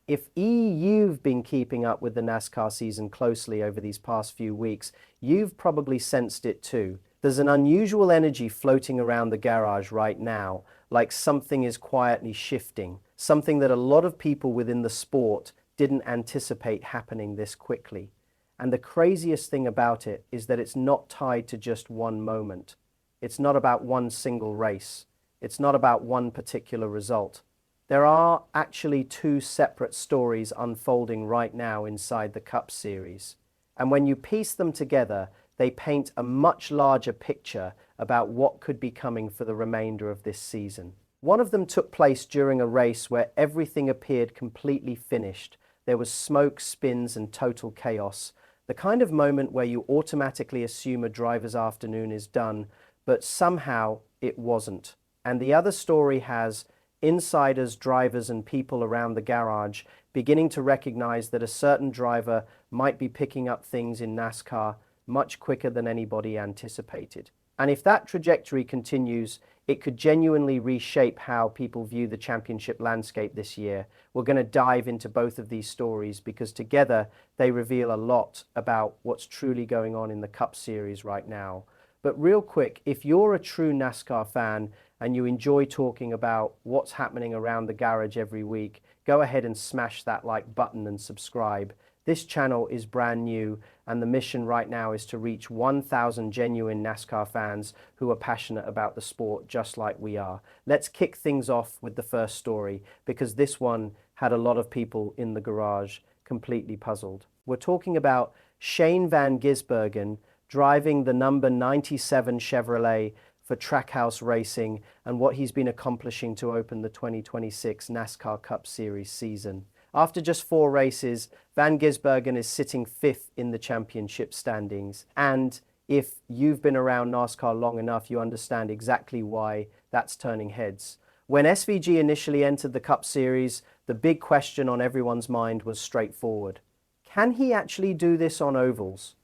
If you've been keeping up with the NASCAR season closely over these past few weeks, you've probably sensed it too. There's an unusual energy floating around the garage right now, like something is quietly shifting, something that a lot of people within the sport didn't anticipate happening this quickly. And the craziest thing about it is that it's not tied to just one moment. It's not about one single race. It's not about one particular result. There are actually two separate stories unfolding right now inside the Cup Series. And when you piece them together, they paint a much larger picture about what could be coming for the remainder of this season. One of them took place during a race where everything appeared completely finished. There was smoke, spins, and total chaos. The kind of moment where you automatically assume a driver's afternoon is done, but somehow it wasn't. And the other story has insiders, drivers, and people around the garage beginning to recognize that a certain driver might be picking up things in NASCAR much quicker than anybody anticipated. And if that trajectory continues, it could genuinely reshape how people view the championship landscape this year. We're going to dive into both of these stories because together they reveal a lot about what's truly going on in the Cup Series right now. But real quick, if you're a true NASCAR fan and you enjoy talking about what's happening around the garage every week, go ahead and smash that like button and subscribe. This channel is brand new, and the mission right now is to reach 1,000 genuine NASCAR fans who are passionate about the sport just like we are. Let's kick things off with the first story, because this one had a lot of people in the garage completely puzzled. We're talking about Shane Van Gisbergen driving the number 97 Chevrolet for Trackhouse Racing and what he's been accomplishing to open the 2026 NASCAR Cup Series season. After just 4 races, Van Gisbergen is sitting 5th in the championship standings. And if you've been around NASCAR long enough, you understand exactly why that's turning heads. When SVG initially entered the Cup Series, the big question on everyone's mind was straightforward. Can he actually do this on ovals?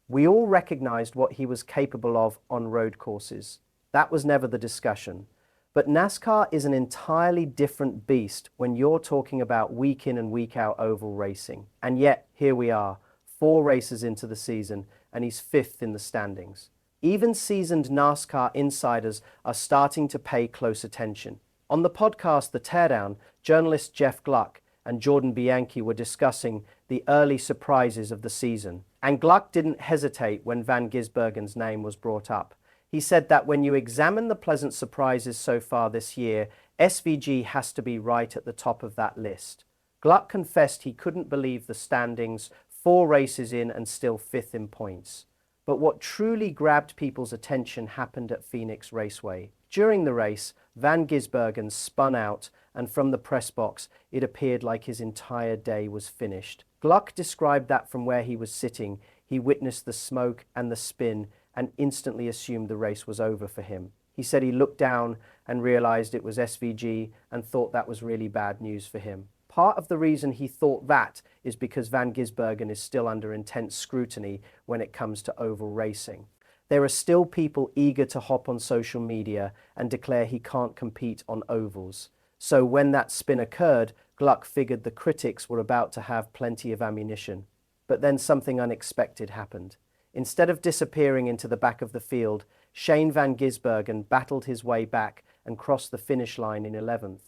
We all recognized what he was capable of on road courses. That was never the discussion. But NASCAR is an entirely different beast when you're talking about week in and week out oval racing. And yet, here we are, 4 races into the season, and he's 5th in the standings. Even seasoned NASCAR insiders are starting to pay close attention. On the podcast The Teardown, journalist Jeff Gluck and Jordan Bianchi were discussing the early surprises of the season. And Gluck didn't hesitate when Van Gisbergen's name was brought up. He said that when you examine the pleasant surprises so far this year, SVG has to be right at the top of that list. Gluck confessed he couldn't believe the standings, 4 races in and still 5th in points. But what truly grabbed people's attention happened at Phoenix Raceway. During the race, Van Gisbergen spun out, and from the press box, it appeared like his entire day was finished. Gluck described that from where he was sitting, he witnessed the smoke and the spin and instantly assumed the race was over for him. He said he looked down and realized it was SVG and thought that was really bad news for him. Part of the reason he thought that is because Van Gisbergen is still under intense scrutiny when it comes to oval racing. There are still people eager to hop on social media and declare he can't compete on ovals. So when that spin occurred, Gluck figured the critics were about to have plenty of ammunition. But then something unexpected happened. Instead of disappearing into the back of the field, Shane Van Gisbergen battled his way back and crossed the finish line in 11th.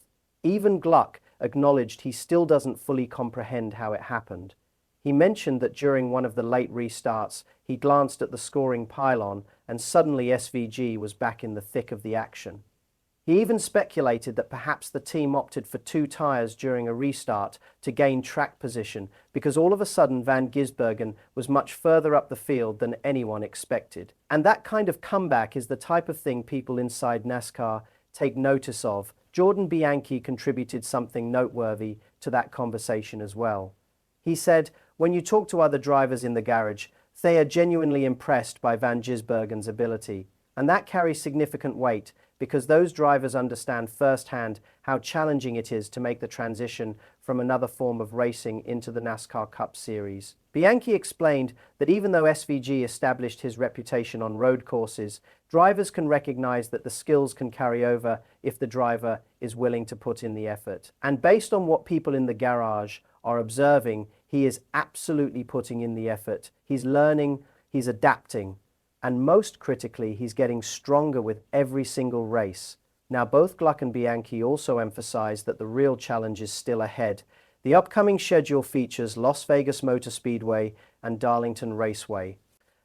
Even Gluck acknowledged he still doesn't fully comprehend how it happened. He mentioned that during one of the late restarts, he glanced at the scoring pylon and suddenly SVG was back in the thick of the action. He even speculated that perhaps the team opted for 2 tires during a restart to gain track position because all of a sudden Van Gisbergen was much further up the field than anyone expected. And that kind of comeback is the type of thing people inside NASCAR take notice of. Jordan Bianchi contributed something noteworthy to that conversation as well. He said, when you talk to other drivers in the garage, they are genuinely impressed by Van Gisbergen's ability. And that carries significant weight because those drivers understand firsthand how challenging it is to make the transition from another form of racing into the NASCAR Cup Series. Bianchi explained that even though SVG established his reputation on road courses, drivers can recognize that the skills can carry over if the driver is willing to put in the effort. And based on what people in the garage are observing, he is absolutely putting in the effort. He's learning, he's adapting, and most critically, he's getting stronger with every single race. Now, both Gluck and Bianchi also emphasized that the real challenge is still ahead. The upcoming schedule features Las Vegas Motor Speedway and Darlington Raceway.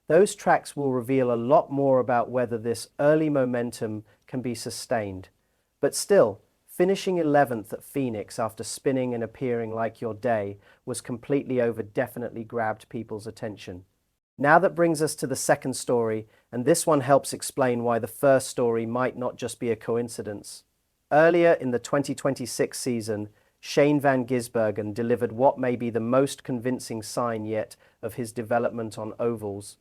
Those tracks will reveal a lot more about whether this early momentum can be sustained. But still, finishing 11th at Phoenix after spinning and appearing like your day was completely over, definitely grabbed people's attention. Now that brings us to the second story, and this one helps explain why the first story might not just be a coincidence. Earlier in the 2026 season, Shane van Gisbergen delivered what may be the most convincing sign yet of his development on ovals.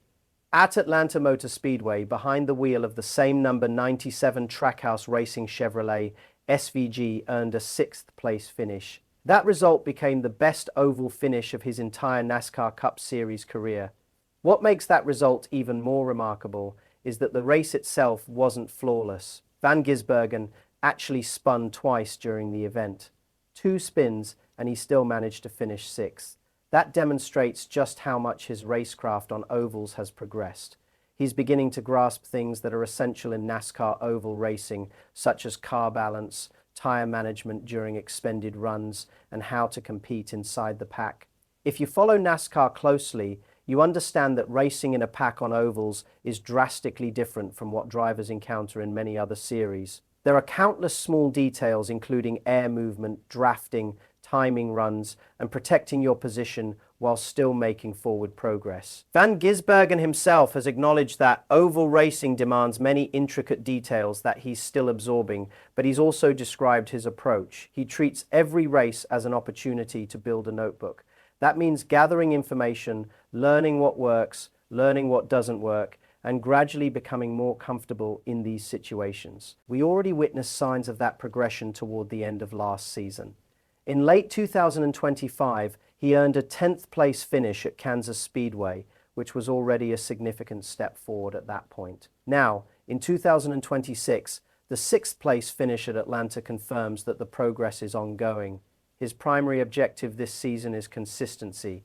At Atlanta Motor Speedway, behind the wheel of the same number 97 Trackhouse Racing Chevrolet, SVG earned a 6th place finish. That result became the best oval finish of his entire NASCAR Cup Series career. What makes that result even more remarkable is that the race itself wasn't flawless. Van Gisbergen actually spun twice during the event. 2 spins, and he still managed to finish 6th. That demonstrates just how much his racecraft on ovals has progressed. He's beginning to grasp things that are essential in NASCAR oval racing, such as car balance, tire management during expended runs, and how to compete inside the pack. If you follow NASCAR closely, you understand that racing in a pack on ovals is drastically different from what drivers encounter in many other series. There are countless small details, including air movement, drafting, timing runs, and protecting your position while still making forward progress. Van Gisbergen himself has acknowledged that oval racing demands many intricate details that he's still absorbing, but he's also described his approach. He treats every race as an opportunity to build a notebook. That means gathering information, learning what works, learning what doesn't work, and gradually becoming more comfortable in these situations. We already witnessed signs of that progression toward the end of last season. In late 2025, he earned a 10th place finish at Kansas Speedway, which was already a significant step forward at that point. Now, in 2026, the 6th place finish at Atlanta confirms that the progress is ongoing. His primary objective this season is consistency.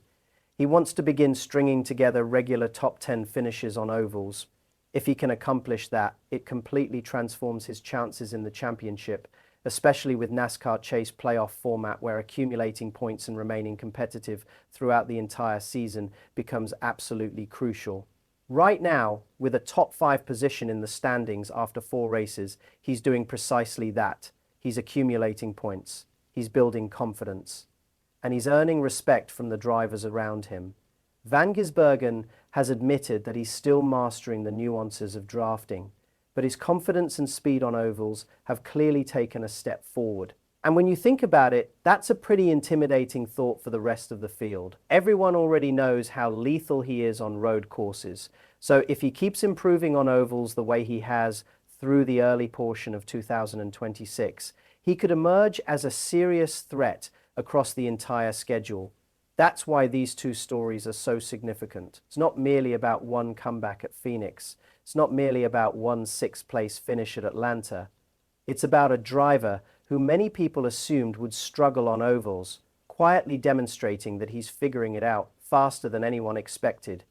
He wants to begin stringing together regular top 10 finishes on ovals. If he can accomplish that, it completely transforms his chances in the championship, especially with NASCAR Chase playoff format where accumulating points and remaining competitive throughout the entire season becomes absolutely crucial. Right now, with a top 5 position in the standings after 4 races, he's doing precisely that. He's accumulating points. He's building confidence, and he's earning respect from the drivers around him. Van Gisbergen has admitted that he's still mastering the nuances of drafting, but his confidence and speed on ovals have clearly taken a step forward. And when you think about it, that's a pretty intimidating thought for the rest of the field. Everyone already knows how lethal he is on road courses, so if he keeps improving on ovals the way he has through the early portion of 2026, he could emerge as a serious threat across the entire schedule. That's why these 2 stories are so significant. It's not merely about one comeback at Phoenix. It's not merely about one 6th place finish at Atlanta. It's about a driver who many people assumed would struggle on ovals, quietly demonstrating that he's figuring it out faster than anyone expected.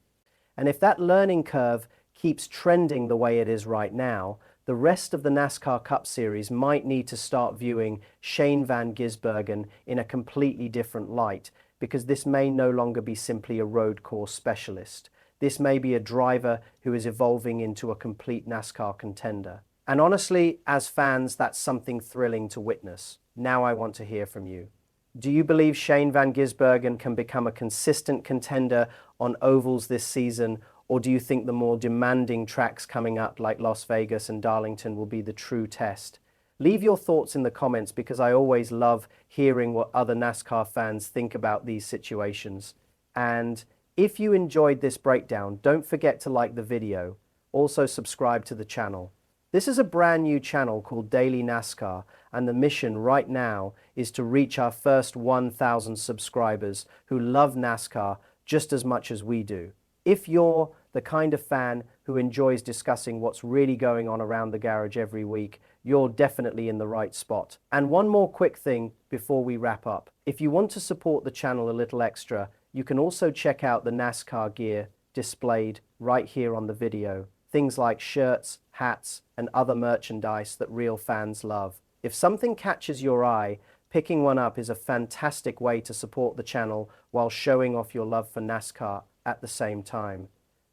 And if that learning curve keeps trending the way it is right now, the rest of the NASCAR Cup Series might need to start viewing Shane van Gisbergen in a completely different light, because this may no longer be simply a road course specialist. This may be a driver who is evolving into a complete NASCAR contender. And honestly, as fans, that's something thrilling to witness. Now I want to hear from you. Do you believe Shane van Gisbergen can become a consistent contender on ovals this season, or do you think the more demanding tracks coming up like Las Vegas and Darlington will be the true test? Leave your thoughts in the comments, because I always love hearing what other NASCAR fans think about these situations. And if you enjoyed this breakdown, don't forget to like the video. Also subscribe to the channel. This is a brand new channel called Daily NASCAR, and the mission right now is to reach our first 1,000 subscribers who love NASCAR just as much as we do. If you're the kind of fan who enjoys discussing what's really going on around the garage every week, you're definitely in the right spot. And one more quick thing before we wrap up. If you want to support the channel a little extra, you can also check out the NASCAR gear displayed right here on the video. Things like shirts, hats, and other merchandise that real fans love. If something catches your eye, picking one up is a fantastic way to support the channel while showing off your love for NASCAR at the same time.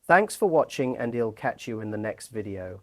Thanks for watching, and I'll catch you in the next video.